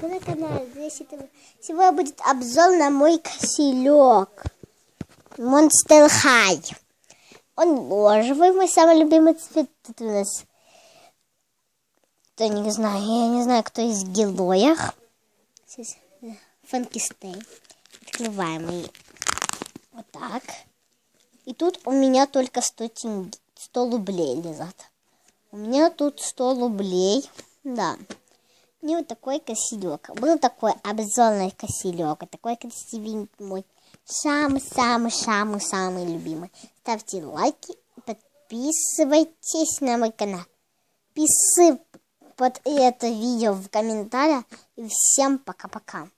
Вы на канале сегодня будет обзор на мой кошелек Monster High. Он бежевый, мой самый любимый цвет. Тут у нас, я не знаю, кто из героев. Франкенштейн. Открываем и вот так. И тут у меня только 100 рублей лежат. У меня тут 100 рублей. Да. И вот такой кошелек. Был такой обзорный кошелек. Такой красивенький мой. Самый-самый-самый-самый любимый. Ставьте лайки. Подписывайтесь на мой канал. Пишите под это видео в комментариях. И всем пока-пока.